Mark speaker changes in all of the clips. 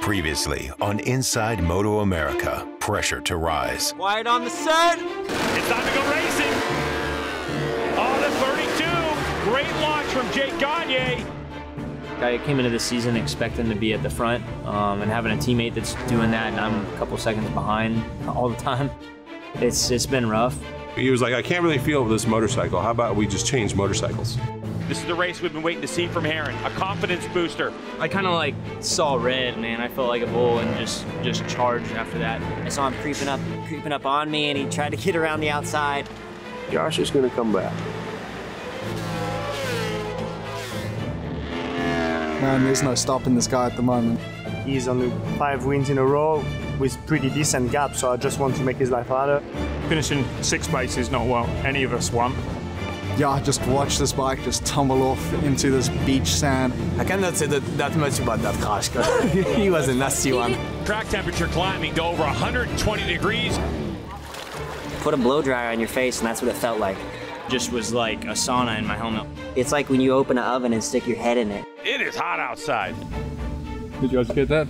Speaker 1: Previously on Inside MotoAmerica, pressure to rise.
Speaker 2: Quiet on the set.
Speaker 3: It's time to go racing. Oh, the 32. Great launch from Jake Gagne.
Speaker 4: I came into the season expecting to be at the front and having a teammate that's doing that, and I'm a couple seconds behind all the time. It's been rough.
Speaker 5: He was like, I can't really feel this motorcycle. How about we just change motorcycles?
Speaker 3: This is the race we've been waiting to see from Herrin, a confidence booster.
Speaker 4: I kind of like saw red, man. I felt like a bull and just charged after that.
Speaker 2: I saw him creeping up on me, and he tried to get around the outside.
Speaker 5: Josh is going to come back.
Speaker 6: Man, there's no stopping this guy at the moment.
Speaker 7: He's on 5 wins in a row with pretty decent gap, so I just want to make his life harder.
Speaker 3: Finishing 6th place is not what any of us want.
Speaker 6: Yeah, I just watched this bike just tumble off into this beach sand.
Speaker 8: I cannot say that much about that crash. He was a nasty one.
Speaker 3: Track temperature climbing to over 120 degrees.
Speaker 2: Put a blow dryer on your face, and that's what it felt like.
Speaker 4: Just was like a sauna in my helmet.
Speaker 2: It's like when you open an oven and stick your head in it.
Speaker 3: It is hot outside.
Speaker 6: Did you guys get that?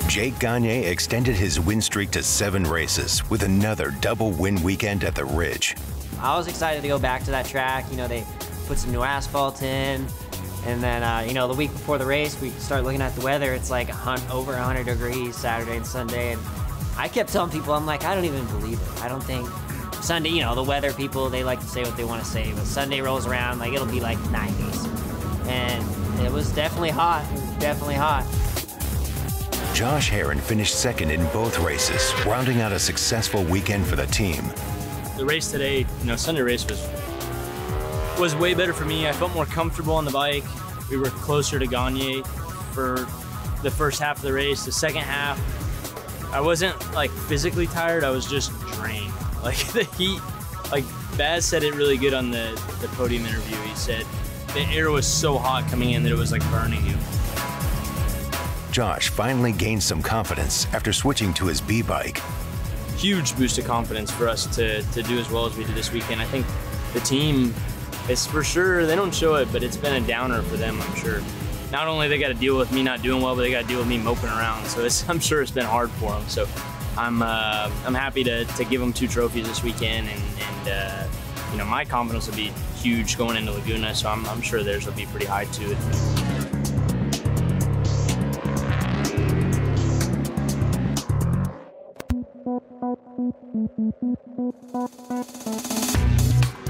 Speaker 1: Jake Gagne extended his win streak to 7 races with another double win weekend at the Ridge.
Speaker 2: I was excited to go back to that track. You know, they put some new asphalt in, and then, you know, the week before the race, we start looking at the weather. It's like over 100 degrees Saturday and Sunday, and I kept telling people, I'm like, I don't even believe it. I don't think Sunday, you know, the weather people, they like to say what they want to say, but Sunday rolls around, like, it'll be like 90s. And it was definitely hot. It was definitely hot.
Speaker 1: Josh Herrin finished 2nd in both races, rounding out a successful weekend for the team.
Speaker 4: The race today, you know, Sunday race was way better for me. I felt more comfortable on the bike. We were closer to Gagne for the first half of the race. The second half, I wasn't like physically tired. I was just drained. Like the heat, like Baz said it really good on the podium interview. He said the air was so hot coming in that it was like burning you.
Speaker 1: Josh finally gained some confidence after switching to his B-bike.
Speaker 4: Huge boost of confidence for us to do as well as we did this weekend. I think the team is for sure, they don't show it, but it's been a downer for them, I'm sure. Not only they got to deal with me not doing well, but they got to deal with me moping around. So I'm sure it's been hard for them. So I'm happy to give them 2 trophies this weekend, and you know, my confidence will be huge going into Laguna. So I'm sure theirs will be pretty high too.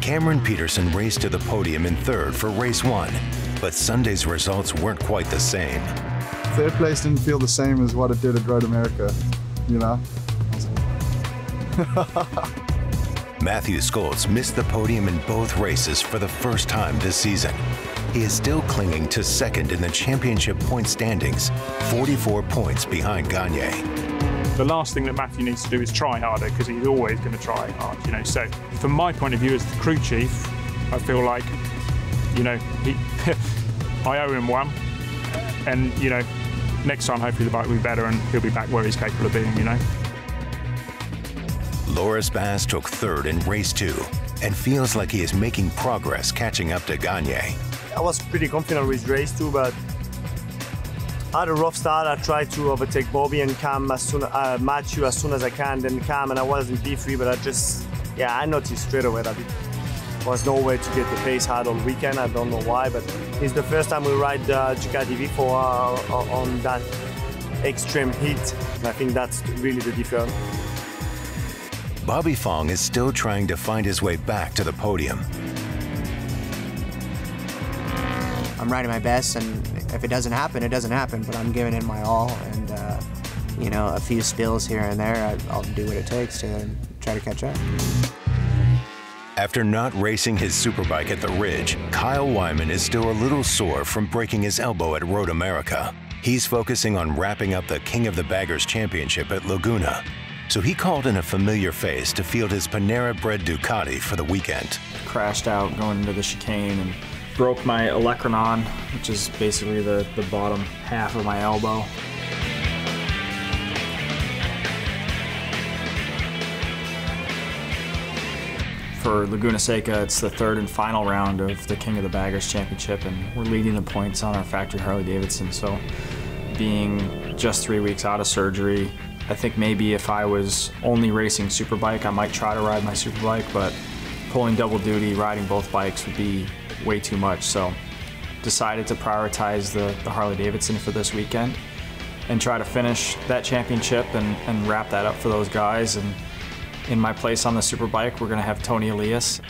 Speaker 1: Cameron Peterson raced to the podium in 3rd for race 1, but Sunday's results weren't quite the same.
Speaker 6: 3rd place didn't feel the same as what it did at WeatherTech, you know?
Speaker 1: Matthew Scholz missed the podium in both races for the first time this season. He is still clinging to 2nd in the championship point standings, 44 points behind Gagne.
Speaker 3: The last thing that Matthew needs to do is try harder, because he's always going to try hard, you know. So from my point of view as the crew chief, I feel like, you know, I owe him one, and, you know, next time hopefully the bike will be better and he'll be back where he's capable of being, you know.
Speaker 1: Loris Baz took 3rd in race 2 and feels like he is making progress catching up to Gagne.
Speaker 7: I was pretty confident with race 2, but I had a rough start. I tried to overtake Bobby and Cam Matthew as soon as I can, then Cam, and I was in P3, but I noticed straight away that there was no way to get the pace hard all weekend. I don't know why, but it's the first time we ride Ducati V4 on that extreme heat, and I think that's really the difference.
Speaker 1: Bobby Fong is still trying to find his way back to the podium.
Speaker 9: I'm riding my best, and if it doesn't happen, it doesn't happen, but I'm giving it my all, and you know, a few spills here and there, I'll do what it takes to try to catch up.
Speaker 1: After not racing his Superbike at the Ridge, Kyle Wyman is still a little sore from breaking his elbow at RoadAmerica. He's focusing on wrapping up the King of the Baggers Championship at Laguna, so he called in a familiar face to field his Panera-bred Ducati for the weekend.
Speaker 10: Crashed out going into the chicane and broke my olecranon, which is basically the bottom half of my elbow. For Laguna Seca, it's the third and final round of the King of the Baggers Championship, and we're leading the points on our factory Harley-Davidson. So being just 3 weeks out of surgery, I think maybe if I was only racing Superbike, I might try to ride my Superbike, but pulling double duty, riding both bikes would be way too much. So decided to prioritize the Harley-Davidson for this weekend and try to finish that championship and wrap that up for those guys. And in my place on the Superbike, we're gonna have Tony Elias.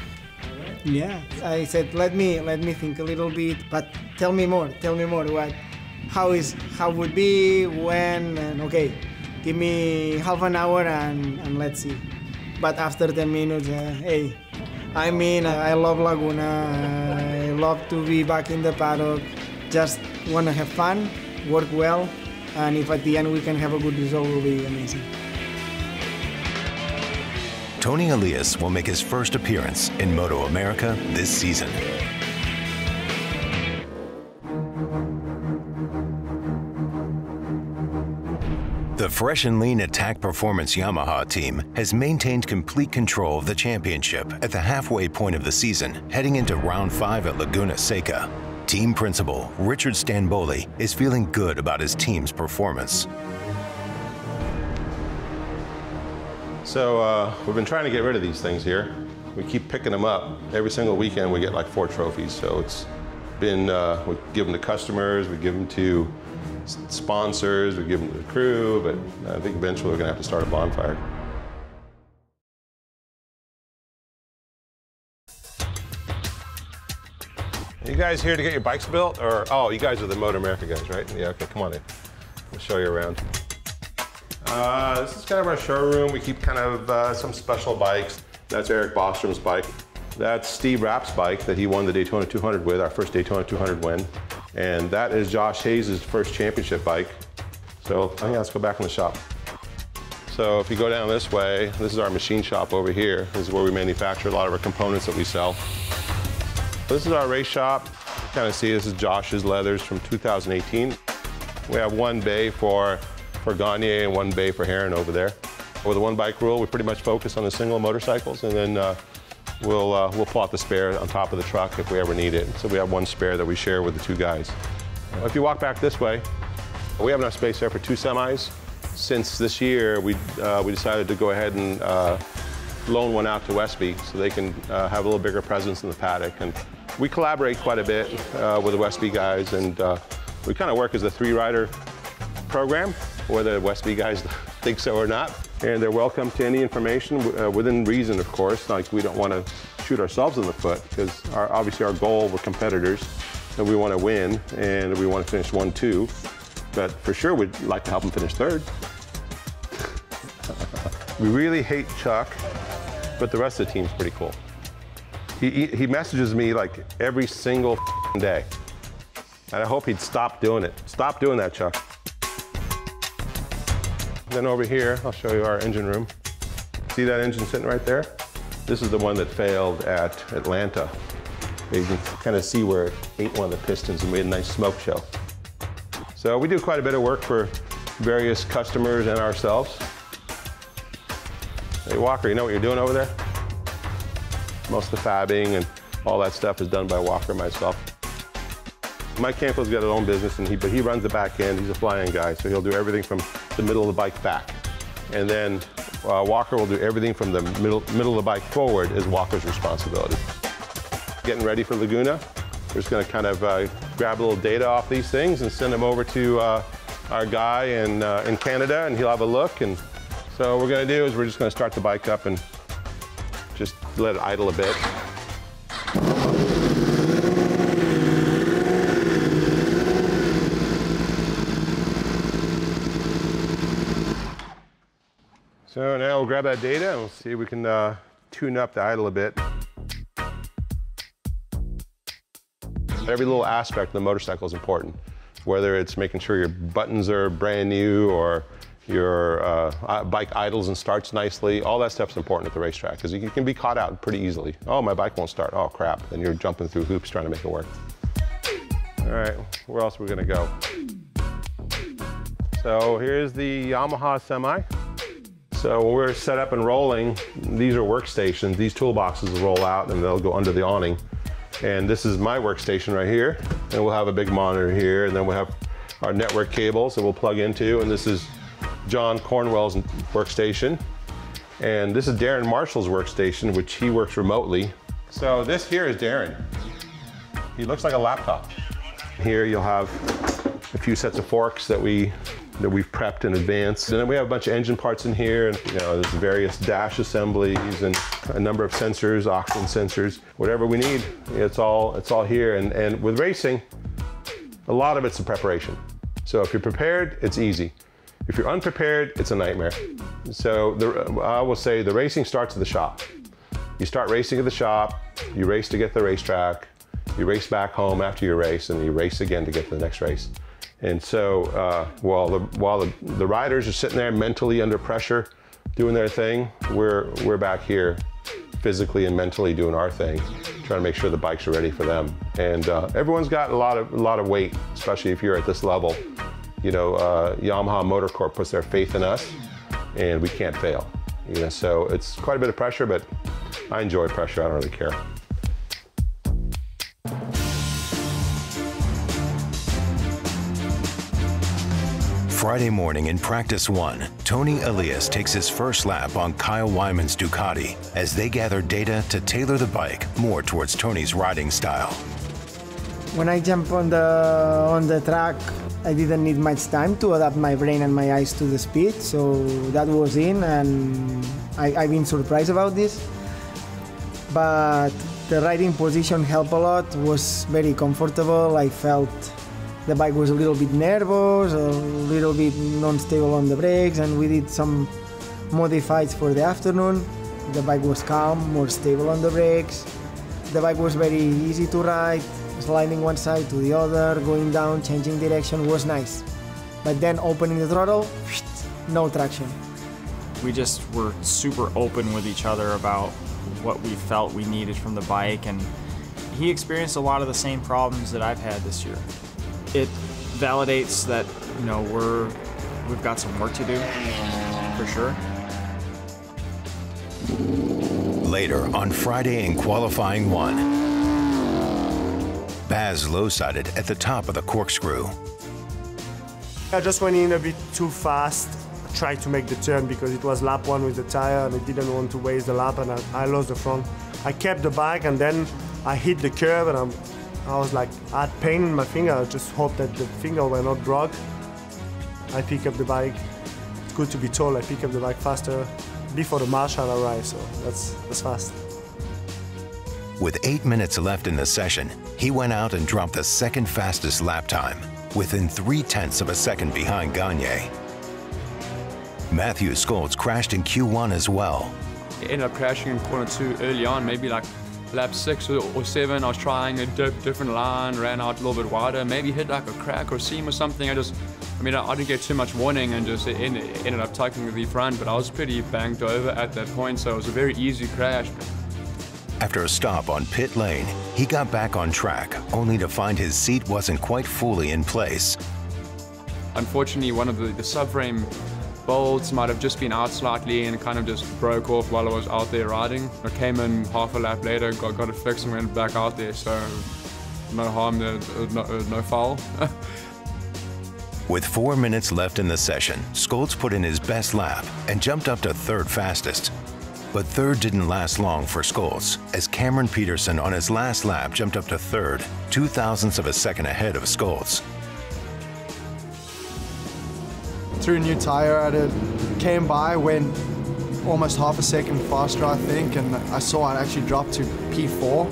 Speaker 11: Yeah, I said, let me think a little bit, but tell me more, how would be, when, and okay, give me half an hour and let's see. But after 10 minutes, hey, I mean, I love Laguna, I love to be back in the paddock, just wanna have fun, work well, and if at the end we can have a good result, it will be amazing.
Speaker 1: Tony Elias will make his first appearance in MotoAmerica this season. The fresh and lean Attack Performance Yamaha team has maintained complete control of the championship at the halfway point of the season, heading into round 5 at Laguna Seca. Team principal Richard Stanboli is feeling good about his team's performance.
Speaker 5: So we've been trying to get rid of these things here. We keep picking them up. Every single weekend we get like 4 trophies. So it's been, we give them to customers, we give them to sponsors, we give them to the crew, but I think eventually we're gonna have to start a bonfire. Are you guys here to get your bikes built? Or, oh, you guys are the MotoAmerica guys, right? Yeah, okay, come on in. We'll show you around. This is kind of our showroom. We keep kind of some special bikes. That's Eric Bostrom's bike. That's Steve Rapp's bike that he won the Daytona 200 with, our first Daytona 200 win. And that is Josh Hayes' first championship bike. So I think let's go back in the shop. So if you go down this way, this is our machine shop over here. This is where we manufacture a lot of our components that we sell. This is our race shop. You kind of see this is Josh's leathers from 2018. We have one bay for Gagne and one bay for Herrin over there. With the one bike rule, we pretty much focus on the single motorcycles, and then we'll pull out the spare on top of the truck if we ever need it. So we have one spare that we share with the 2 guys. If you walk back this way, we have enough space there for 2 semis. Since this year, we decided to go ahead and loan one out to Westby so they can have a little bigger presence in the paddock. And we collaborate quite a bit with the Westby guys, and we kind of work as a 3-rider program, whether the Westby guys think so or not. And they're welcome to any information within reason, of course. Like, we don't want to shoot ourselves in the foot, because obviously our goal, we're competitors and we want to win and we want to finish 1-2. But for sure, we'd like to help them finish 3rd. We really hate Chuck, but the rest of the team's pretty cool. He messages me like every single day. And I hope he'd stop doing it. Stop doing that, Chuck. Then over here, I'll show you our engine room. See that engine sitting right there? This is the one that failed at Atlanta. You can kind of see where it ate one of the pistons and made a nice smoke show. So we do quite a bit of work for various customers and ourselves. Hey Walker, you know what you're doing over there? Most of the fabbing and all that stuff is done by Walker and myself. Mike Campbell's got his own business, but he runs the back end. He's a fly-in guy, so he'll do everything from the middle of the bike back. And then Walker will do everything from the middle of the bike forward is Walker's responsibility. Getting ready for Laguna. We're just going to kind of grab a little data off these things and send them over to our guy in Canada, and he'll have a look. And so what we're going to do is we're just going to start the bike up and just let it idle a bit. So now we'll grab that data and we'll see if we can tune up the idle a bit. Every little aspect of the motorcycle is important, whether it's making sure your buttons are brand new or your bike idles and starts nicely. All that stuff's important at the racetrack because you can be caught out pretty easily. Oh, my bike won't start. Oh, crap. Then you're jumping through hoops trying to make it work. All right, where else are we going to go? So here's the Yamaha Semi. So when we're set up and rolling, these are workstations. These toolboxes will roll out and they'll go under the awning. And this is my workstation right here. And we'll have a big monitor here, and then we'll have our network cables that we'll plug into. And this is John Cornwell's workstation. And this is Darren Marshall's workstation, which he works remotely. So this here is Darren. He looks like a laptop. Here you'll have a few sets of forks that we've prepped in advance. And then we have a bunch of engine parts in here, and there's various dash assemblies and a number of sensors, oxygen sensors, whatever we need. It's all here. And with racing, a lot of it's a preparation. So if you're prepared, it's easy. If you're unprepared, it's a nightmare. So I will say the racing starts at the shop. You start racing at the shop, you race to get to the racetrack, you race back home after your race, and you race again to get to the next race. And so while the riders are sitting there mentally under pressure, doing their thing, we're back here physically and mentally doing our thing, trying to make sure the bikes are ready for them. And everyone's got a lot of weight, especially if you're at this level. Yamaha Motor Corp puts their faith in us, and we can't fail. So it's quite a bit of pressure, but I enjoy pressure. I don't really care.
Speaker 1: Friday morning in practice one, Tony Elias takes his first lap on Kyle Wyman's Ducati as they gather data to tailor the bike more towards Tony's riding style.
Speaker 11: When I jump on the track, I didn't need much time to adapt my brain and my eyes to the speed, so that was in, and I've been surprised about this. But the riding position helped a lot, was very comfortable. I felt the bike was a little bit nervous, a little bit non-stable on the brakes, and we did some modifieds for the afternoon. The bike was calm, more stable on the brakes. The bike was very easy to ride, sliding one side to the other, going down, changing direction was nice. But then opening the throttle, no traction.
Speaker 10: We just were super open with each other about what we felt we needed from the bike, and he experienced a lot of the same problems that I've had this year. It validates that, we've got some work to do, for sure.
Speaker 1: Later on Friday in qualifying one, Baz low-sided at the top of the corkscrew.
Speaker 7: I just went in a bit too fast, tried to make the turn because it was lap one with the tire and I didn't want to waste the lap, and I lost the front. I kept the bike and then I hit the curb and I was like, I had pain in my finger. I just hoped that the finger were not broke. I pick up the bike. It's good to be told I pick up the bike faster before the marshal arrived, so that's fast.
Speaker 1: With 8 minutes left in the session, he went out and dropped the second fastest lap time, within 0.3 of a second behind Gagne. Matthew Skoltz crashed in Q1 as well.
Speaker 12: I ended up crashing in corner 2 early on, maybe like lap 6 or 7. I was trying a different line, ran out a little bit wider, maybe hit like a crack or seam or something. I didn't get too much warning and just ended up tucking the front, but I was pretty banged over at that point, so it was a very easy crash.
Speaker 1: After a stop on pit lane, he got back on track, only to find his seat wasn't quite fully in place.
Speaker 12: Unfortunately, one of the subframe bolts might have just been out slightly and kind of just broke off while I was out there riding. I came in half a lap later, got it fixed and went back out there, so no harm, no foul.
Speaker 1: With 4 minutes left in the session, Scholz put in his best lap and jumped up to third fastest. But third didn't last long for Scholz, as Cameron Peterson on his last lap jumped up to third, 0.02 of a second ahead of Scholz.
Speaker 6: Threw a new tire at it, came by, went almost half a second faster, I think, and I saw it actually drop to P4. I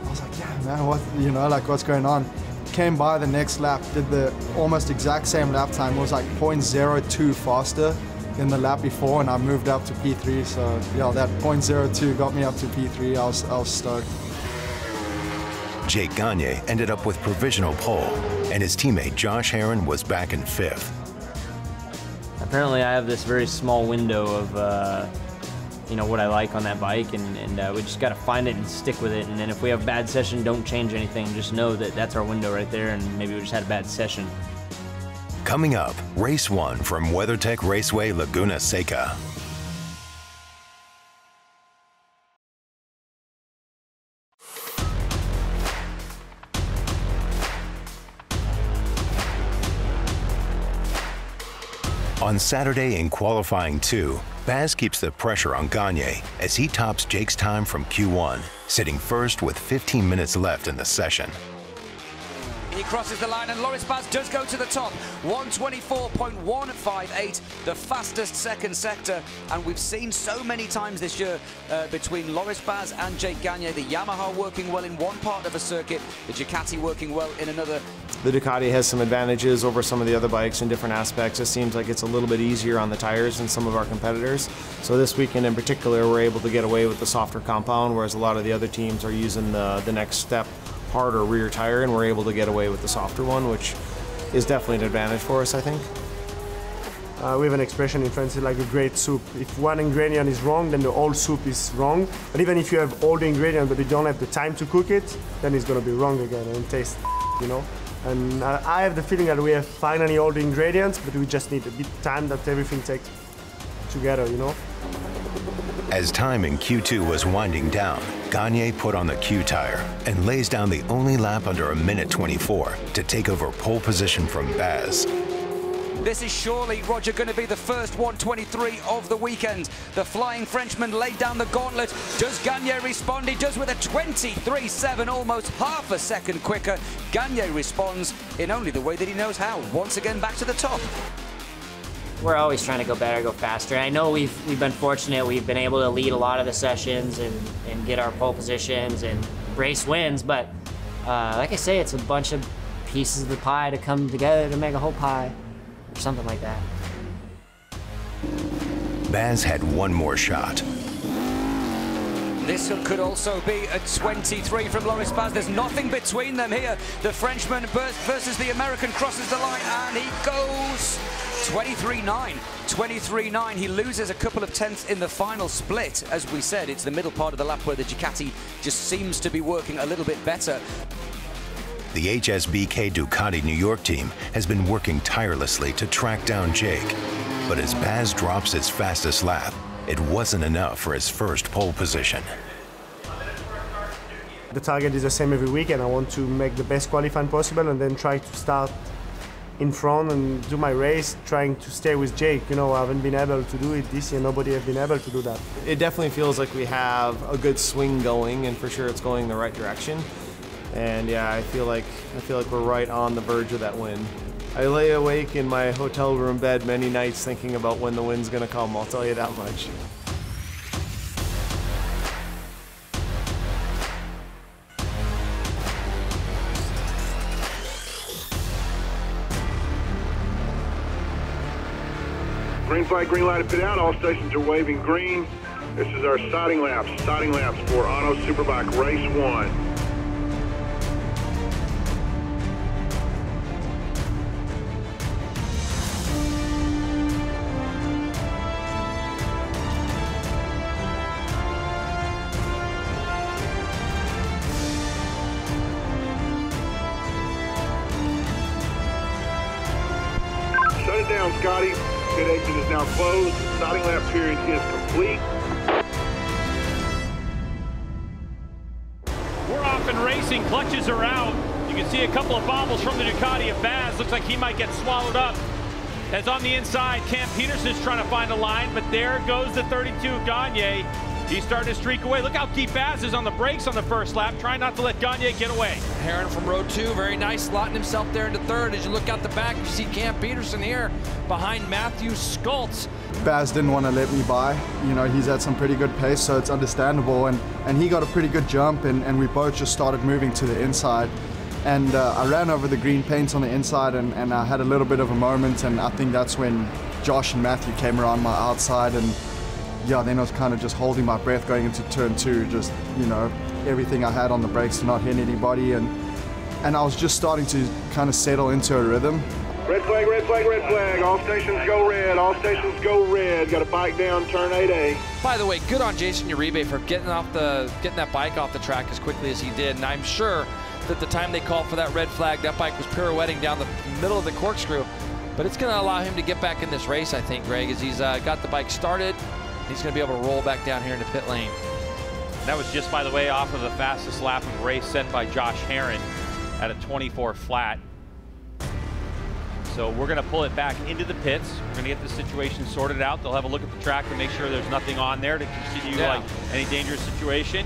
Speaker 6: was like, yeah, man, what, you know, like, what's going on? Came by the next lap, did the almost exact same lap time. It was like 0.02 faster than the lap before, and I moved up to P3. So yeah, that 0.02 got me up to P3. I was stoked.
Speaker 1: Jake Gagne ended up with provisional pole, and his teammate Josh Herrin was back in 5th.
Speaker 4: Apparently I have this very small window of you know, what I like on that bike, and we just got to find it and stick with it. And then if we have a bad session, don't change anything. Just know that that's our window right there, and maybe we just had a bad session.
Speaker 1: Coming up, race 1 from WeatherTech Raceway Laguna Seca. On Saturday in qualifying 2, Baz keeps the pressure on Gagne as he tops Jake's time from Q1, sitting first with 15 minutes left in the session.
Speaker 13: He crosses the line, and Loris Baz does go to the top. 1:24.158, the fastest second sector. And we've seen so many times this year between Loris Baz and Jake Gagne, the Yamaha working well in one part of a circuit, the Ducati working well in another.
Speaker 14: The Ducati has some advantages over some of the other bikes in different aspects. It seems like it's a little bit easier on the tires than some of our competitors. So this weekend in particular, we're able to get away with the softer compound, whereas a lot of the other teams are using the next step harder rear tire, and we're able to get away with the softer one, which is definitely an advantage for us, I think.
Speaker 7: We have an expression in France, it's like a great soup. If one ingredient is wrong, then the whole soup is wrong. But even if you have all the ingredients but you don't have the time to cook it, then it's going to be wrong again and taste, you know. And I have the feeling that we have finally all the ingredients, but we just need a bit of time that everything takes together, you know.
Speaker 1: As time in Q2 was winding down, Gagne put on the Q tire and lays down the only lap under 1:24 to take over pole position from Baz.
Speaker 13: This is surely, Roger, going to be the first 1:23 of the weekend. The Flying Frenchman laid down the gauntlet. Does Gagne respond? He does with a 23.7, almost half a second quicker. Gagne responds in only the way that he knows how. Once again, back to the top.
Speaker 2: We're always trying to go better, go faster. I know we've been fortunate. We've been able to lead a lot of the sessions and get our pole positions and race wins, but like I say, it's a bunch of pieces of the pie to come together to make a whole pie, or something like that.
Speaker 1: Baz had one more shot.
Speaker 13: This could also be a 23 from Loris Baz. There's nothing between them here. The Frenchman versus the American crosses the line, and he goes 23.9. 23.9. He loses a couple of tenths in the final split. As we said, it's the middle part of the lap where the Ducati just seems to be working a little bit better.
Speaker 1: The HSBK Ducati New York team has been working tirelessly to track down Jake. But as Baz drops his fastest lap, it wasn't enough for his first pole position.
Speaker 7: The target is the same every week, and I want to make the best qualifying possible and then try to start in front and do my race, trying to stay with Jake. You know, I haven't been able to do it this year. Nobody has been able to do that.
Speaker 14: It definitely feels like we have a good swing going, and for sure it's going the right direction. And yeah, I feel like we're right on the verge of that win. I lay awake in my hotel room bed many nights thinking about when the win's gonna come, I'll tell you that much.
Speaker 15: Green flag, green light to pit out. All stations are waving green. This is our sighting laps for HONOS Superbike Race 1. Shut it down, Scotty. Pit exit is now closed. Starting lap period is complete.
Speaker 16: We're off and racing. Clutches are out. You can see a couple of bobbles from the Ducati of Baz. Looks like he might get swallowed up. As on the inside, Cam Peterson's trying to find a line, but there goes the 32 Gagne. He's starting to streak away. Look how deep Baz is on the brakes on the first lap, trying not to let Gagne get away.
Speaker 13: Herrin from row 2, very nice, slotting himself there into third. As you look out the back, you see Cam Peterson here behind Matthew Skultz.
Speaker 6: Baz didn't want to let me by. You know, he's at some pretty good pace, so it's understandable. And he got a pretty good jump, and we both just started moving to the inside. And I ran over the green paint on the inside, and I had a little bit of a moment, and I think that's when Josh and Matthew came around my outside, and yeah, then I was kind of just holding my breath going into turn 2, just, you know, everything I had on the brakes to not hit anybody, and I was just starting to kind of settle into a rhythm.
Speaker 15: Red flag, red flag, red flag. All stations go red. All stations go red. Got a bike down, turn 8A.
Speaker 13: By the way, good on Jason Uribe for getting that bike off the track as quickly as he did, and I'm sure that the time they called for that red flag, that bike was pirouetting down the middle of the corkscrew. But it's going to allow him to get back in this race, I think, Greg, as he's got the bike started. He's going to be able to roll back down here into pit lane.
Speaker 16: And that was just, by the way, off of the fastest lap of the race set by Josh Herrin at a 24 flat. So we're going to pull it back into the pits. We're going to get this situation sorted out. They'll have a look at the track to make sure there's nothing on there to continue like any dangerous situation.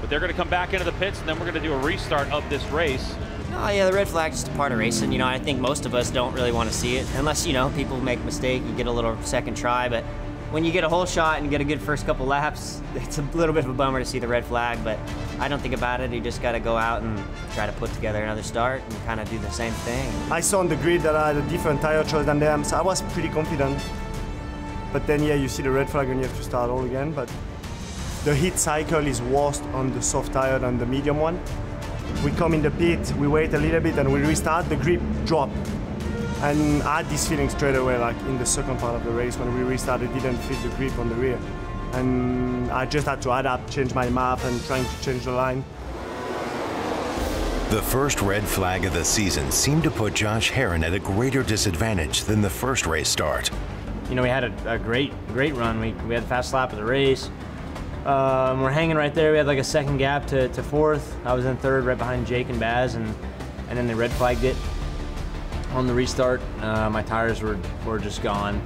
Speaker 16: But they're going to come back into the pits, and then we're going to do a restart of this race.
Speaker 2: Oh yeah, the red flag is just a part of racing. You know, I think most of us don't really want to see it unless, you know, people make a mistake, you get a little second try. But when you get a whole shot and get a good first couple laps, it's a little bit of a bummer to see the red flag, but I don't think about it. You just got to go out and try to put together another start and kind of do the same thing.
Speaker 7: I saw on the grid that I had a different tire choice than them, so I was pretty confident. But then, yeah, you see the red flag and you have to start all again. But the heat cycle is worse on the soft tire than the medium one. We come in the pit, we wait a little bit, and we restart, the grip drop. And I had this feeling straight away, like in the second part of the race, when we restarted, didn't feel the grip on the rear. And I just had to adapt, change my map, and trying to change the line.
Speaker 1: The first red flag of the season seemed to put Josh Herrin at a greater disadvantage than the first race start.
Speaker 10: You know, we had a great run. We had the fast lap of the race. We're hanging right there. We had like a second gap to fourth. I was in third, right behind Jake and Baz, and then they red flagged it on the restart. My tires were just gone.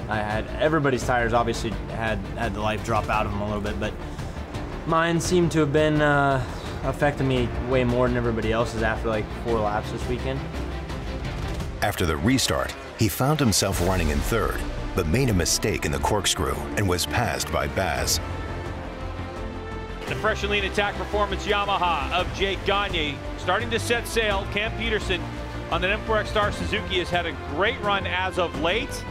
Speaker 10: I had everybody's tires obviously had the life drop out of them a little bit, but mine seemed to have been affecting me way more than everybody else's after like 4 laps this weekend.
Speaker 1: After the restart, he found himself running in third, but made a mistake in the corkscrew and was passed by Baz.
Speaker 16: The fresh and lean attack performance Yamaha of Jake Gagne starting to set sail. Cam Peterson on the M4X Star Suzuki has had a great run as of late.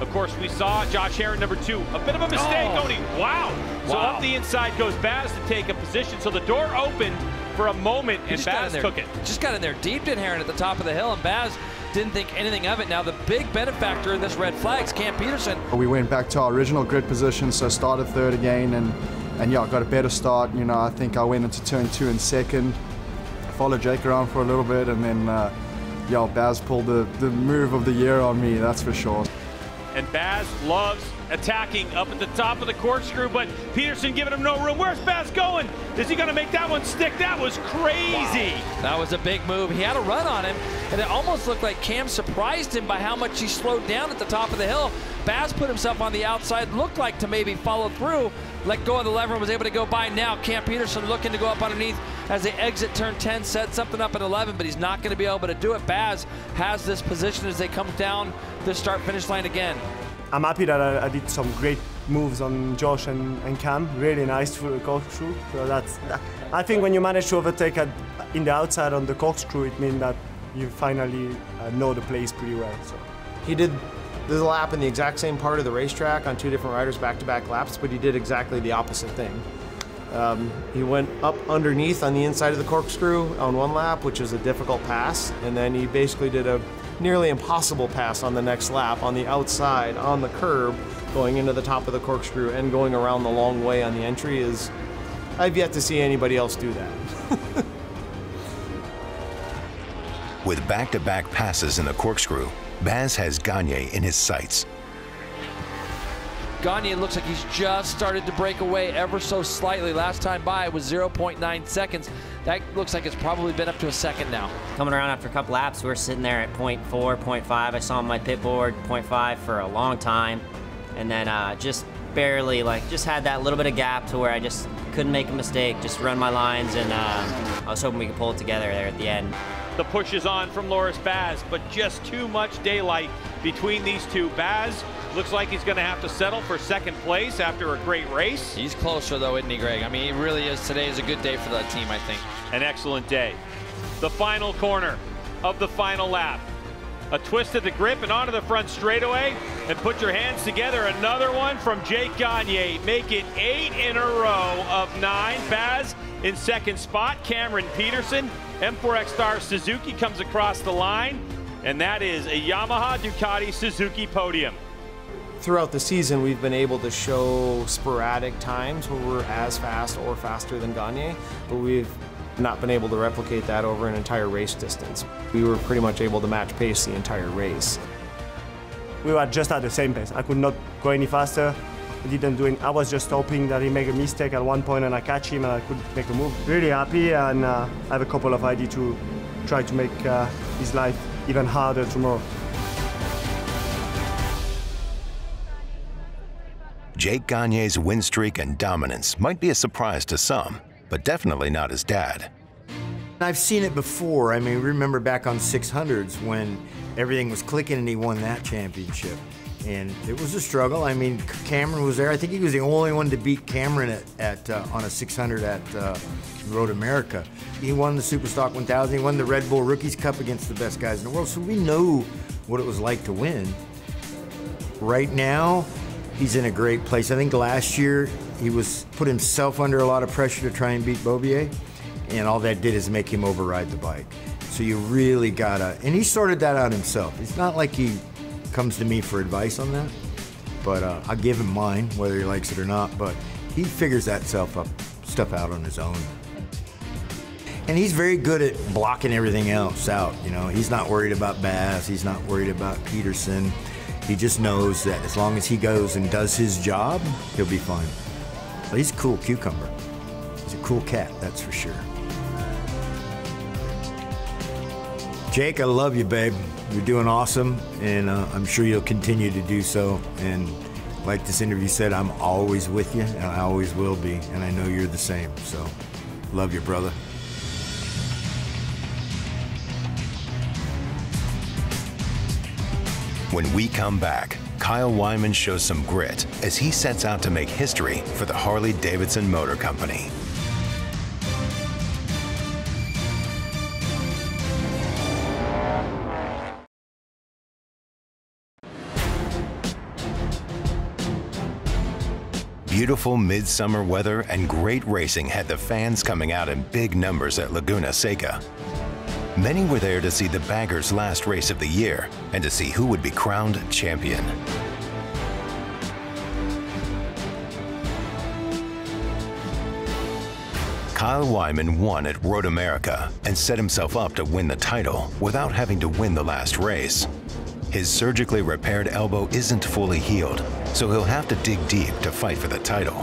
Speaker 16: Of course, we saw Josh Herrin, number 2. A bit of a mistake, Oni. Wow. So up the inside goes Baz to take a position. So the door opened for a moment, and Baz took it.
Speaker 13: Just got in there deep, did Herrin at the top of the hill, and Baz didn't think anything of it. Now the big benefactor in this red flag is Cam Peterson.
Speaker 6: We went back to our original grid position, so started third again, and yeah, got a better start. You know, I think I went into turn 2 in second, followed Jake around for a little bit, and then yeah, Baz pulled the move of the year on me, that's for sure.
Speaker 16: And Baz loves attacking up at the top of the corkscrew, but Peterson giving him no room. Where's Baz going? Is he gonna make that one stick? That was crazy.
Speaker 13: Wow. That was a big move. He had a run on him, and it almost looked like Cam surprised him by how much he slowed down at the top of the hill. Baz put himself on the outside, looked like to maybe follow through, let go of the lever, and was able to go by. Now Cam Peterson looking to go up underneath as they exit turn 10, set something up at 11, but he's not going to be able to do it. Baz has this position as they come down the start-finish line again.
Speaker 7: I'm happy that I did some great moves on Josh and Cam, really nice through the corkscrew. So I think when you manage to overtake in the outside on the corkscrew, it means that you finally know the place pretty well. So
Speaker 14: he did the lap in the exact same part of the racetrack on 2 different riders back-to-back laps, but he did exactly the opposite thing. He went up underneath on the inside of the corkscrew on 1 lap, which is a difficult pass, and then he basically did a nearly impossible pass on the next lap on the outside on the curb, going into the top of the corkscrew and going around the long way on the entry. Is I've yet to see anybody else do that.
Speaker 1: With back-to-back passes in the corkscrew, Baz has Gagne in his sights.
Speaker 17: Gagne looks like he's just started to break away ever so slightly. Last time by it was 0.9 seconds. That looks like it's probably been up to a second now.
Speaker 2: Coming around after a couple laps, we were sitting there at 0.4, 0.5. I saw on my pit board 0.5 for a long time. And then just barely, like, just had that little bit of gap to where I just couldn't make a mistake, just run my lines, and I was hoping we could pull it together there at the end.
Speaker 16: The push is on from Loris Baz, but just too much daylight between these two. Baz looks like he's going to have to settle for second place after a great race.
Speaker 17: He's closer though, isn't he, Greg? I mean, he really is. Today is a good day for that team, I think.
Speaker 16: An excellent day. The final corner of the final lap. A twist of the grip and onto the front straightaway, and put your hands together. Another one from Jake Gagne. Make it 8 in a row of 9. Baz in second spot. Cameron Peterson, M4X Star Suzuki comes across the line, and that is a Yamaha Ducati Suzuki podium.
Speaker 14: Throughout the season, we've been able to show sporadic times where we're as fast or faster than Gagne, but we've not been able to replicate that over an entire race distance. We were pretty much able to match pace the entire race.
Speaker 7: We were just at the same pace. I could not go any faster. I didn't do it. I was just hoping that he make a mistake at one point and I catch him and I could make a move. Really happy, and I have a couple of ideas to try to make his life even harder tomorrow.
Speaker 1: Jake Gagne's win streak and dominance might be a surprise to some, but definitely not his dad.
Speaker 18: I've seen it before. I mean, remember back on 600s when everything was clicking and he won that championship. And it was a struggle. I mean, Cameron was there. I think he was the only one to beat Cameron on a 600 at MotoAmerica. He won the Superstock 1000. He won the Red Bull Rookies Cup against the best guys in the world. So we know what it was like to win. Right now, he's in a great place. I think last year he put himself under a lot of pressure to try and beat Beaubier, and all that did is make him override the bike. So you really gotta, and he sorted that out himself. It's not like he comes to me for advice on that, but I'll give him mine, whether he likes it or not, but he figures that stuff out on his own. And he's very good at blocking everything else out, you know. He's not worried about Baz, he's not worried about Peterson. He just knows that as long as he goes and does his job, he'll be fine. But he's a cool cucumber. He's a cool cat, that's for sure. Jake, I love you, babe. You're doing awesome, and I'm sure you'll continue to do so. And like this interview said, I'm always with you, and I always will be, and I know you're the same. So, love you, brother.
Speaker 1: When we come back, Kyle Wyman shows some grit as he sets out to make history for the Harley-Davidson Motor Company. Beautiful midsummer weather and great racing had the fans coming out in big numbers at Laguna Seca. Many were there to see the baggers' last race of the year and to see who would be crowned champion. Kyle Wyman won at WeatherTech and set himself up to win the title without having to win the last race. His surgically repaired elbow isn't fully healed, so he'll have to dig deep to fight for the title.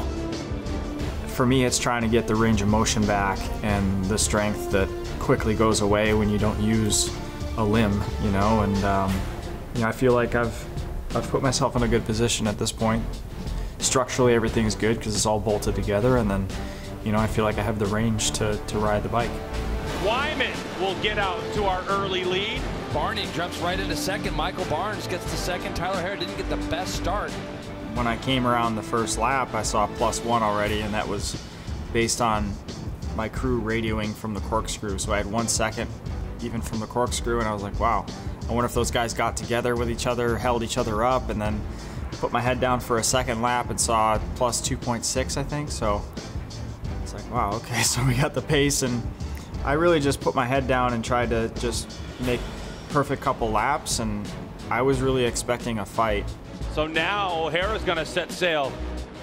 Speaker 10: For me, it's trying to get the range of motion back and the strength that quickly goes away when you don't use a limb, you know, and you know, I feel like I've put myself in a good position at this point. Structurally, everything's good because it's all bolted together, and then, you know, I feel like I have the range to ride the bike.
Speaker 16: Wyman will get out to our early lead.
Speaker 17: Barney jumps right into second. Michael Barnes gets to second. Tyler Herrin didn't get the best start.
Speaker 10: When I came around the first lap, I saw +1 already, and that was based on my crew radioing from the corkscrew. So I had 1 second even from the corkscrew, and I was like, wow, I wonder if those guys got together with each other, held each other up, and then put my head down for a second lap and saw +2.6, I think. So it's like, wow, okay, so we got the pace, and I really just put my head down and tried to just make perfect couple laps, and I was really expecting a fight.
Speaker 16: So now O'Hara's going to set sail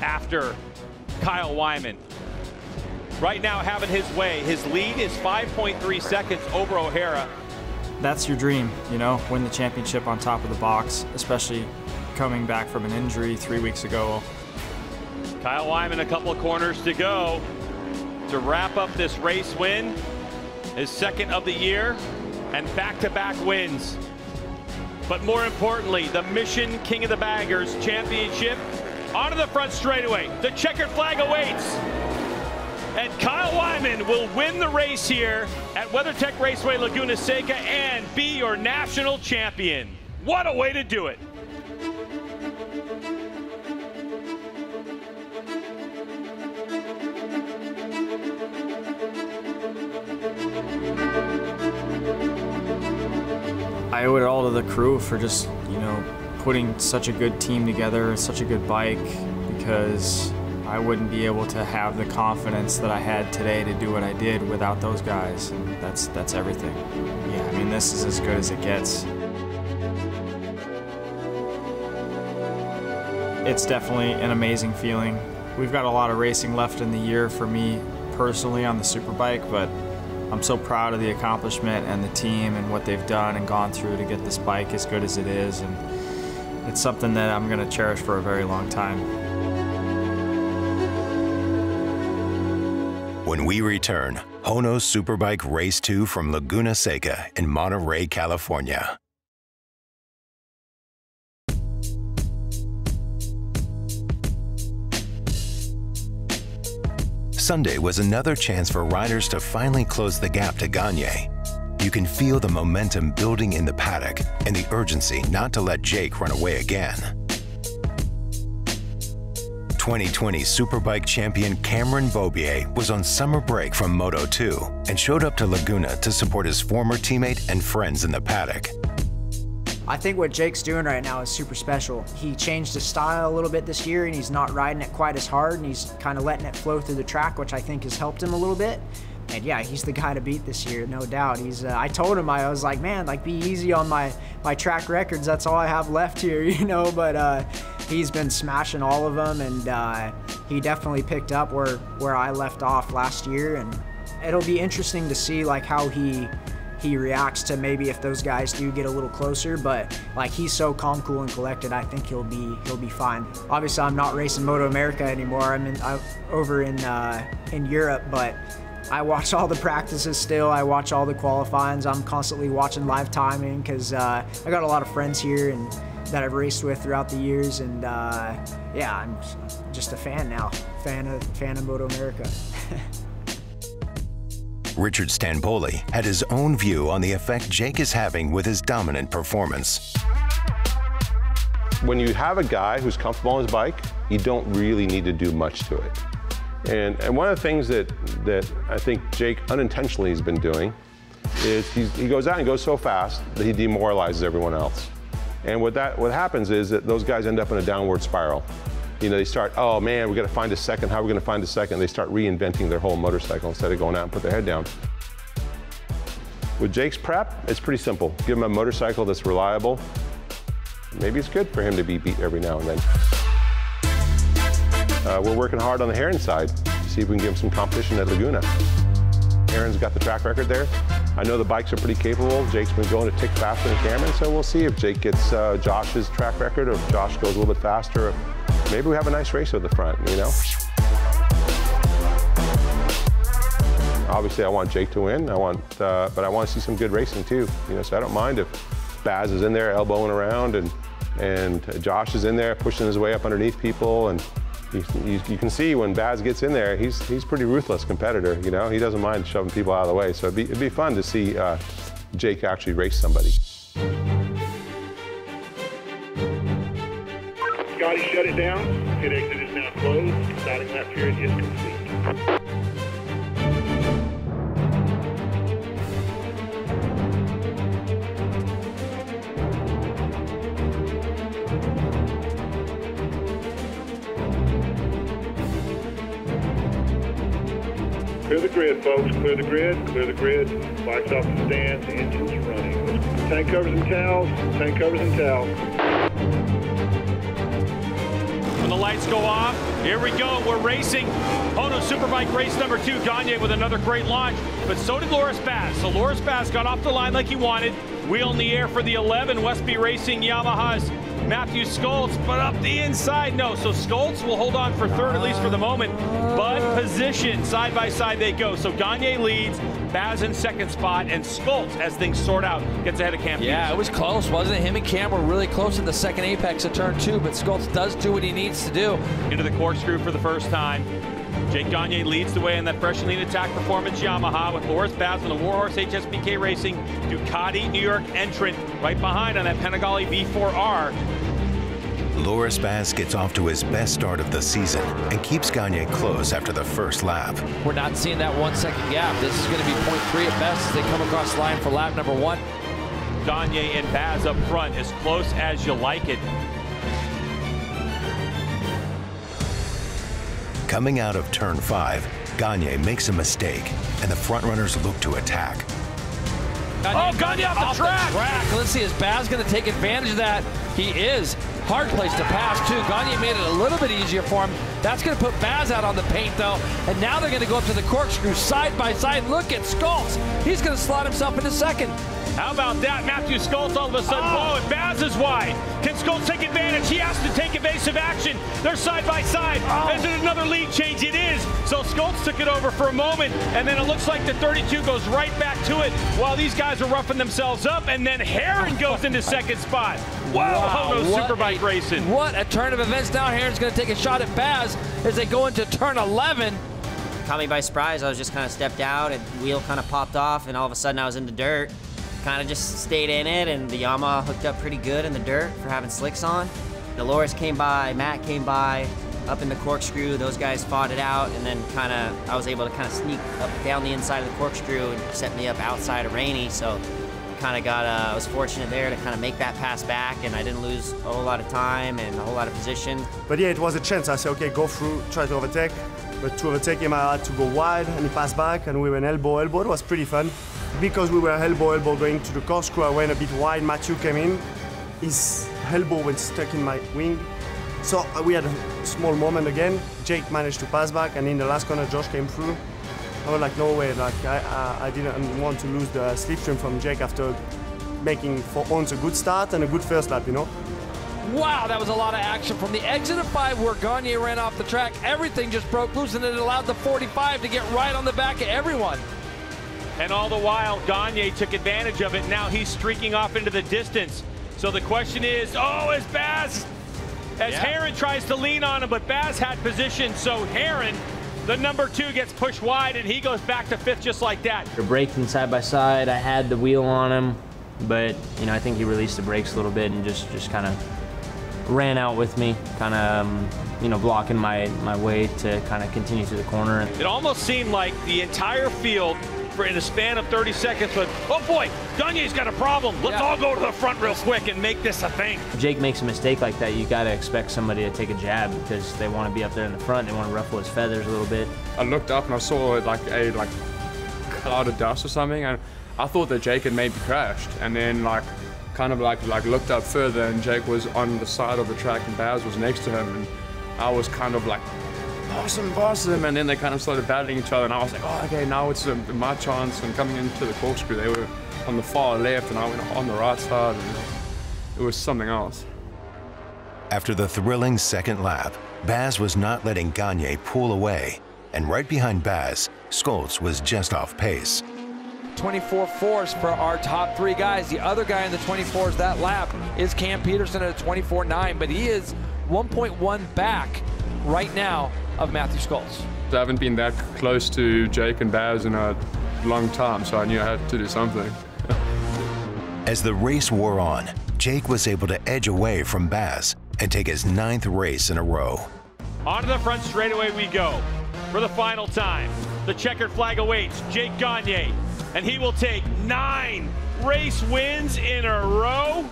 Speaker 16: after Kyle Wyman. Right now having his way. His lead is 5.3 seconds over O'Hara.
Speaker 10: That's your dream, you know, win the championship on top of the box, especially coming back from an injury 3 weeks ago.
Speaker 16: Kyle Wyman, a couple of corners to go to wrap up this race win, his second of the year, and back-to-back wins. But more importantly, the Mission King of the Baggers Championship onto the front straightaway. The checkered flag awaits. And Kyle Wyman will win the race here at WeatherTech Raceway Laguna Seca and be your national champion. What a way to do it.
Speaker 10: I owe it all to the crew for just, you know, putting such a good team together, such a good bike, because I wouldn't be able to have the confidence that I had today to do what I did without those guys, and that's everything. Yeah, I mean, this is as good as it gets. It's definitely an amazing feeling. We've got a lot of racing left in the year for me personally on the Superbike, but I'm so proud of the accomplishment and the team and what they've done and gone through to get this bike as good as it is, and it's something that I'm going to cherish for a very long time.
Speaker 1: When we return, HONOS Superbike Race 2 from Laguna Seca in Monterey, California. Sunday was another chance for riders to finally close the gap to Gagne. You can feel the momentum building in the paddock and the urgency not to let Jake run away again. 2020 Superbike champion Cameron Beaubier was on summer break from Moto2 and showed up to Laguna to support his former teammate and friends in the paddock.
Speaker 9: I think what Jake's doing right now is super special. He changed his style a little bit this year, and he's not riding it quite as hard, and he's kind of letting it flow through the track, which I think has helped him a little bit. And yeah, he's the guy to beat this year, no doubt. I told him, I was like, man, like, be easy on my track records. That's all I have left here, you know. But he's been smashing all of them, and he definitely picked up where I left off last year. And it'll be interesting to see like how he reacts to maybe if those guys do get a little closer, but like, he's so calm, cool, and collected. I think he'll be fine. Obviously, I'm not racing MotoAmerica anymore. I'm over in Europe, but I watch all the practices still. I watch all the qualifyings. I'm constantly watching live timing because I got a lot of friends here and that I've raced with throughout the years, and yeah, I'm just a fan now. Fan of MotoAmerica.
Speaker 1: Richard Stanpoli had his own view on the effect Jake is having with his dominant performance.
Speaker 5: When you have a guy who's comfortable on his bike, you don't really need to do much to it. And one of the things that I think Jake unintentionally has been doing is he goes out and goes so fast that he demoralizes everyone else. And what happens is that those guys end up in a downward spiral. You know, they start, oh man, we got to find a second. How are we going to find a second? They start reinventing their whole motorcycle instead of going out and put their head down. With Jake's prep, it's pretty simple. Give him a motorcycle that's reliable. Maybe it's good for him to be beat every now and then. We're working hard on the Herrin side to see if we can give him some competition at Laguna. Herrin's got the track record there. I know the bikes are pretty capable. Jake's been going a tick faster than Cameron, so we'll see if Jake gets Josh's track record or if Josh goes a little bit faster. Maybe we have a nice race at the front, you know? Obviously, I want Jake to win. But I want to see some good racing too. You know, so I don't mind if Baz is in there elbowing around and Josh is in there pushing his way up underneath people. And you can see when Baz gets in there, he's pretty ruthless competitor. You know, he doesn't mind shoving people out of the way. So it'd be fun to see Jake actually race somebody.
Speaker 15: Scotty, shut it down. Pit exit is now closed. Starting lap period is complete. Clear the grid, folks. Clear the grid. Clear the grid. Bikes off the stands. Engines running. Tank covers and towels. Tank covers and towels.
Speaker 16: When the lights go off, here we go. We're racing HONOS Superbike race number 2. Gagne with another great launch, but so did Loris Baz. So Loris Baz got off the line like he wanted. Wheel in the air for the 11 Westby Racing Yamahas Matthew Skoltz, but up the inside, no. So Skoltz will hold on for third, at least for the moment. But position, side by side they go. So Gagne leads, Baz in second spot, and Skoltz, as things sort out, gets ahead of Cam Peterson.
Speaker 17: Yeah, it was close, wasn't it? Him and Cam were really close in the second apex of turn 2, but Skoltz does do what he needs to do.
Speaker 16: Into the corkscrew for the first time. Jake Gagne leads the way in that fresh and lean attack performance Yamaha with Loris Baz on the Warhorse HSBK Racing Ducati New York entrant right behind on that Panigale V4R.
Speaker 1: Loris Baz gets off to his best start of the season and keeps Gagne close after the first lap.
Speaker 17: We're not seeing that 1 second gap. This is going to be 0.3 at best as they come across the line for lap number 1.
Speaker 16: Gagne and Baz up front, as close as you like it.
Speaker 1: Coming out of turn 5, Gagne makes a mistake, and the front runners look to attack.
Speaker 17: Gagne off the track. Let's see, is Baz going to take advantage of that? He is. Hard place to pass, too. Gagne made it a little bit easier for him. That's going to put Baz out on the paint, though. And now they're going to go up to the corkscrew side by side. Look at Skoltz. He's going to slot himself into second.
Speaker 16: How about that? Matthew Skoltz all of a sudden, and Baz is wide. Can Skoltz take advantage? He has to take evasive action. They're side by side. Is it another lead change? It is. So Skoltz took it over for a moment, and then it looks like the 32 goes right back to it while these guys are roughing themselves up, and then Herrin goes into second spot. Wow, HONOS Superbike racing.
Speaker 17: What a turn of events. Now Herrin's going to take a shot at Baz as they go into turn 11.
Speaker 2: Caught me by surprise. I was just kind of stepped out, and wheel kind of popped off, and all of a sudden I was in the dirt. Kind of just stayed in it, and the Yamaha hooked up pretty good in the dirt for having slicks on. Dolores came by, Matt came by, up in the corkscrew. Those guys fought it out, and then I was able to kind of sneak up down the inside of the corkscrew and set me up outside of Rainey. So I was fortunate there to kind of make that pass back, and I didn't lose a whole lot of time and a whole lot of position.
Speaker 7: But yeah, it was a chance. I said, okay, go through, try to overtake. But to overtake him, I had to go wide, and he passed back, and we went elbow-elbow. It was pretty fun. Because we were elbow-elbow going to the corkscrew, I went a bit wide. Matthew came in. His elbow went stuck in my wing. So we had a small moment again. Jake managed to pass back, and in the last corner, Josh came through. I was like, no way. Like I didn't want to lose the slipstream from Jake after making for once a good start and a good first lap, you know.
Speaker 17: Wow, that was a lot of action from the exit of 5 where Gagne ran off the track. Everything just broke loose, and it allowed the 45 to get right on the back of everyone.
Speaker 16: And all the while, Gagne took advantage of it. Now he's streaking off into the distance. So the question is, as Baz, Herrin tries to lean on him, but Baz had position. So Herrin, the number 2, gets pushed wide, and he goes back to 5th just like that.
Speaker 2: We're braking side by side. I had the wheel on him, but I think he released the brakes a little bit and just kind of ran out with me, kind of blocking my way to kind of continue through the corner.
Speaker 16: It almost seemed like the entire field, in a span of 30 seconds, but oh boy, Gagne's got a problem. Let's all go to the front real quick and make this a thing.
Speaker 2: If Jake makes a mistake like that, you got to expect somebody to take a jab because they want to be up there in the front. They want to ruffle his feathers a little bit.
Speaker 12: I looked up and I saw like a cloud of dust or something, and I thought that Jake had maybe crashed. And then kind of looked up further, and Jake was on the side of the track and Baz was next to him, and I was kind of like, boss him, and then they kind of started battling each other, and I was like, okay, now it's my chance. And coming into the corkscrew, they were on the far left, and I went on the right side, and it was something else.
Speaker 1: After the thrilling second lap, Baz was not letting Gagne pull away, and right behind Baz, Skoltz was just off pace.
Speaker 17: 24.4s for our top 3 guys. The other guy in the 24s that lap is Cam Peterson at a 24.9, but he is 1.1 back right now of Matthew Skoltz.
Speaker 12: I haven't been that close to Jake and Baz in a long time, so I knew I had to do something.
Speaker 1: As the race wore on, Jake was able to edge away from Baz and take his 9th race in a row.
Speaker 16: Onto the front straightaway we go. For the final time, the checkered flag awaits Jake Gagne, and he will take 9 race wins in a row.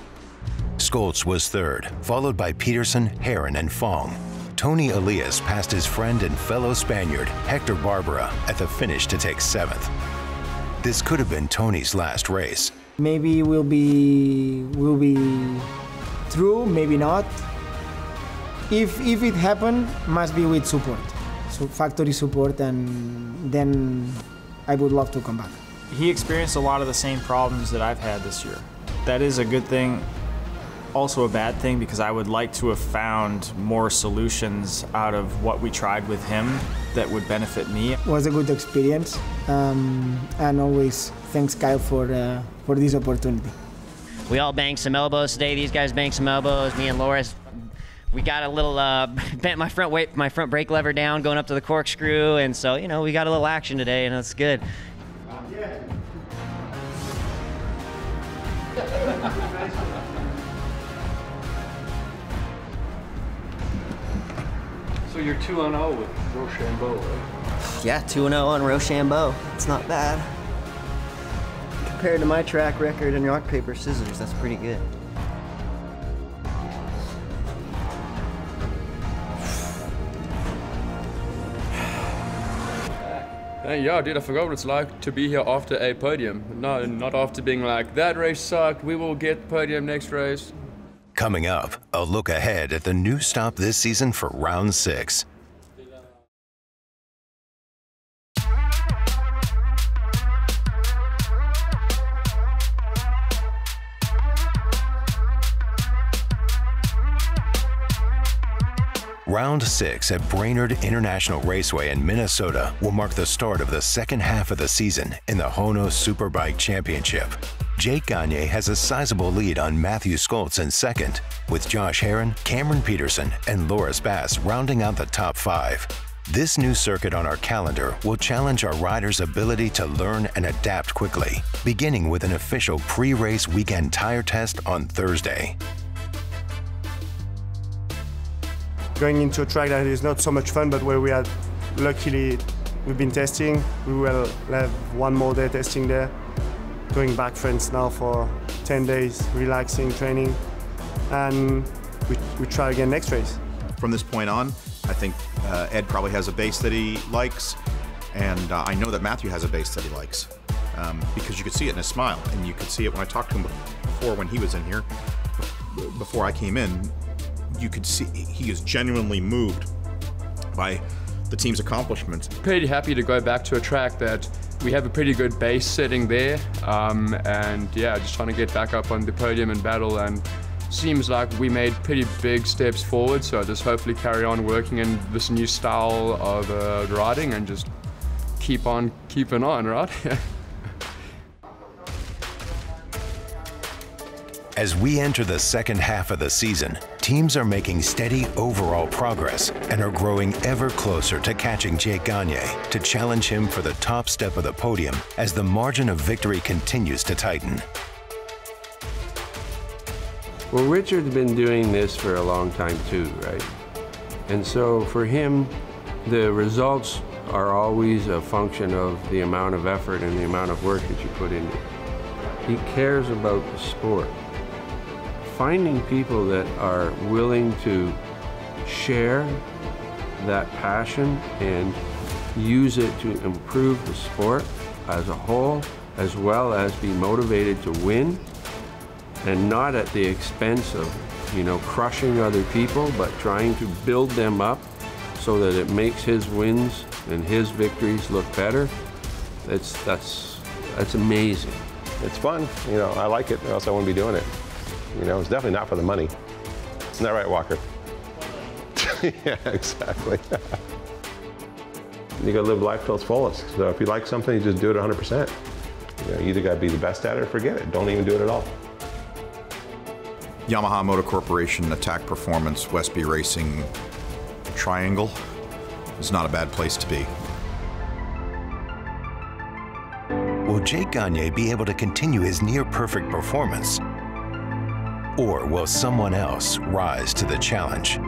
Speaker 1: Skoltz was 3rd, followed by Peterson, Herrin, and Fong. Tony Elias passed his friend and fellow Spaniard, Hector Barbera, at the finish to take 7th. This could have been Tony's last race.
Speaker 11: Maybe we'll be through, maybe not. If it happened, must be with support, so factory support, and then I would love to come back.
Speaker 10: He experienced a lot of the same problems that I've had this year. That is a good thing also a bad thing because I would like to have found more solutions out of what we tried with him that would benefit me.
Speaker 11: It was a good experience, and always thanks Kyle for this opportunity.
Speaker 2: We all banged some elbows today. These guys banged some elbows. Me and Loris, we got a little bent my front brake lever down going up to the corkscrew, and so you know we got a little action today, and that's good.
Speaker 12: So you're 2-0 with Rochambeau, right?
Speaker 2: Yeah, 2-0 on Rochambeau. It's not bad. Compared to my track record in rock, paper, scissors, that's pretty good.
Speaker 12: Yeah, dude, I forgot what it's like to be here after a podium. No, not after being like, that race sucked, we will get podium next race.
Speaker 1: Coming up, a look ahead at the new stop this season for round 6. Round 6 at Brainerd International Raceway in Minnesota will mark the start of the second half of the season in the HONOS Superbike Championship. Jake Gagne has a sizable lead on Matthew Skoltz in second, with Josh Herrin, Cameron Peterson, and Loris Bass rounding out the top 5. This new circuit on our calendar will challenge our riders' ability to learn and adapt quickly, beginning with an official pre-race weekend tire test on Thursday.
Speaker 7: Going into a track that is not so much fun, but where we had, luckily, we've been testing. We will have one more day testing there. Going back France now for 10 days, relaxing, training, and we try again next race.
Speaker 19: From this point on, I think Ed probably has a base that he likes, and I know that Matthew has a base that he likes, because you could see it in his smile, and you could see it when I talked to him before when he was in here, before I came in. You could see he is genuinely moved by the team's accomplishments.
Speaker 12: Pretty happy to go back to a track that we have a pretty good base sitting there, and yeah, just trying to get back up on the podium and battle, and seems like we made pretty big steps forward, so just hopefully carry on working in this new style of riding and just keep on keeping on, right?
Speaker 1: As we enter the second half of the season, teams are making steady overall progress and are growing ever closer to catching Jake Gagne to challenge him for the top step of the podium as the margin of victory continues to tighten.
Speaker 20: Well, Richard's been doing this for a long time too, right? And so for him, the results are always a function of the amount of effort and the amount of work that you put into it. He cares about the sport. Finding people that are willing to share that passion and use it to improve the sport as a whole, as well as be motivated to win, and not at the expense of, you know, crushing other people, but trying to build them up so that it makes his wins and his victories look better. That's amazing.
Speaker 5: It's fun, you know, I like it, or else I wouldn't be doing it. You know, it's definitely not for the money. Isn't that right, Walker? Yeah, exactly. You gotta live life till its fullest. So if you like something, you just do it 100%. You know, you either gotta be the best at it or forget it. Don't even do it at all.
Speaker 19: Yamaha Motor Corporation, Attack Performance, Westby Racing, Triangle is not a bad place to be.
Speaker 1: Will Jake Gagne be able to continue his near-perfect performance? Or will someone else rise to the challenge?